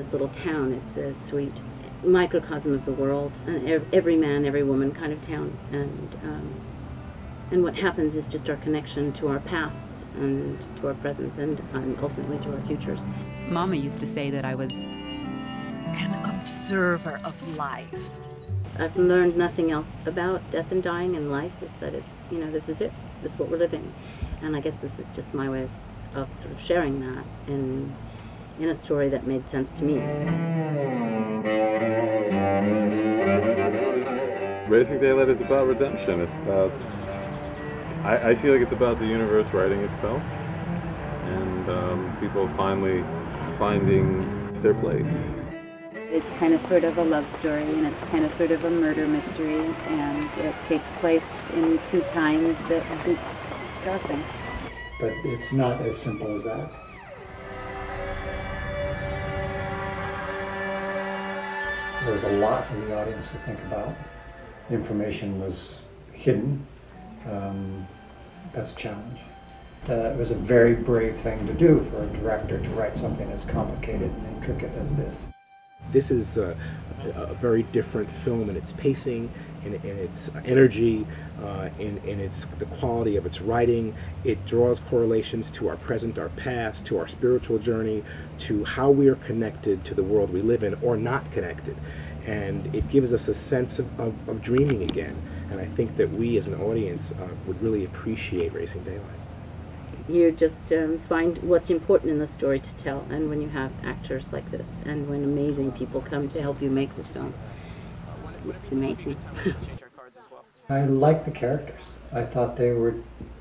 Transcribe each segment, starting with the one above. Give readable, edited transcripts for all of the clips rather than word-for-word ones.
this little town. It's a sweet microcosm of the world, every man, every woman kind of town. And what happens is just our connection to our pasts and to our presents and ultimately to our futures. Mama used to say that I was an observer of life. I've learned nothing else about death and dying and life, is that it's, you know, this is it. This is what we're living. And I guess this is just my way of sort of sharing that in a story that made sense to me. Raising Daylight is about redemption. It's about, I feel like it's about the universe writing itself and people finally finding their place. It's kind of sort of a love story, and it's kind of sort of a murder mystery, and it takes place in two times that beat crossing. But it's not as simple as that. There was a lot for the audience to think about. Information was hidden. That's a challenge. It was a very brave thing to do for a director to write something as complicated and intricate as this. This is a very different film in its pacing, in its energy, in the quality of its writing. It draws correlations to our present, our past, to our spiritual journey, to how we are connected to the world we live in or not connected. And it gives us a sense of dreaming again. And I think that we as an audience would really appreciate Raising Daylight. You just find what's important in the story to tell, and when you have actors like this, and when amazing people come to help you make the film, it's amazing. I liked the characters. I thought they were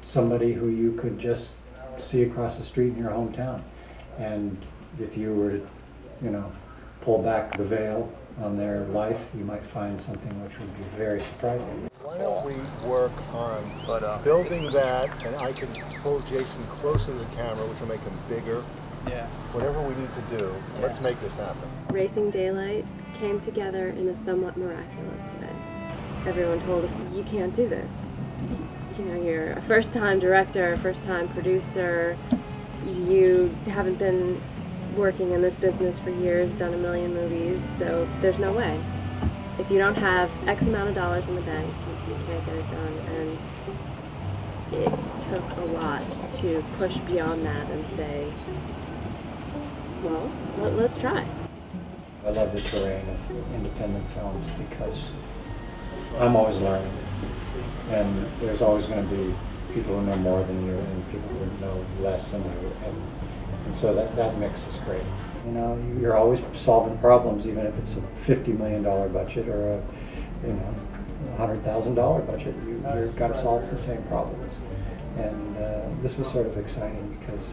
somebody who you could just see across the street in your hometown. And if you were to, you know, pull back the veil on their life, you might find something which would be very surprising. Why don't we work on building that, and I can pull Jason closer to the camera, which will make him bigger. Yeah. Whatever we need to do, let's make this happen. Raising Daylight came together in a somewhat miraculous way. Everyone told us, you can't do this. You know, you're a first-time director, a first-time producer. You haven't been working in this business for years, done a million movies, so there's no way. If you don't have X amount of dollars in the bank, you can't get it done. And it took a lot to push beyond that and say, well, let's try. I love the terrain of independent films because I'm always learning. And there's always going to be people who know more than you and people who know less than you. And so that mix is great. You know, you're always solving problems, even if it's a $50 million budget or a, you know, $100,000 budget. You've got to solve the same problems. And this was sort of exciting because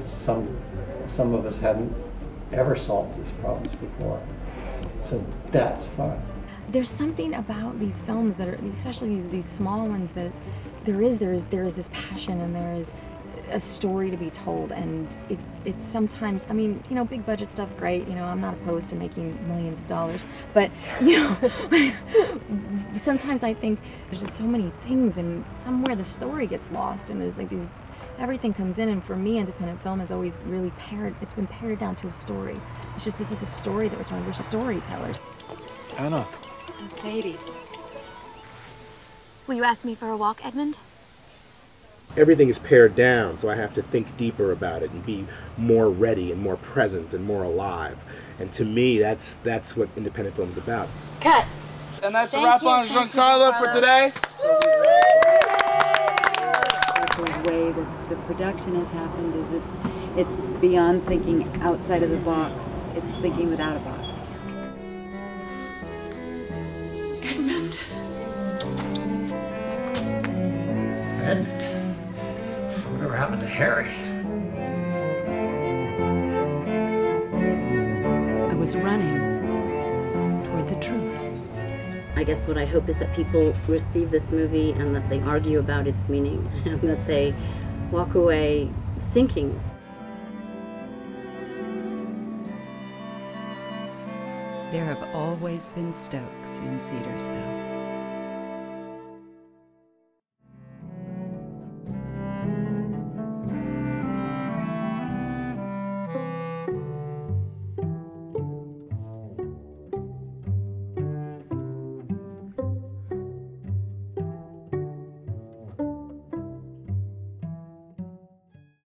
some of us hadn't ever solved these problems before. So that's fun. There's something about these films that are, especially these small ones, that there is this passion and there is a story to be told, and it's sometimes, I mean, you know, big budget stuff, great, you know, I'm not opposed to making millions of dollars, but, you know, sometimes I think there's just so many things, and somewhere the story gets lost, and there's like these, everything comes in, and for me, independent film is always really it's been pared down to a story. It's just, this is a story that we're telling, we're storytellers. Anna. I'm Sadie. Will you ask me for a walk, Edmund? Everything is pared down, so I have to think deeper about it and be more ready and more present and more alive. And to me, that's what independent film is about. Cut! And that's a wrap on Giancarlo for today. The way that the production has happened is it's beyond thinking outside of the box. It's thinking without a box. Edmund. Edmund? Whatever happened to Harry? I was running toward the truth. I guess what I hope is that people receive this movie and that they argue about its meaning and that they walk away thinking. There have always been Stokes in Cedarsville.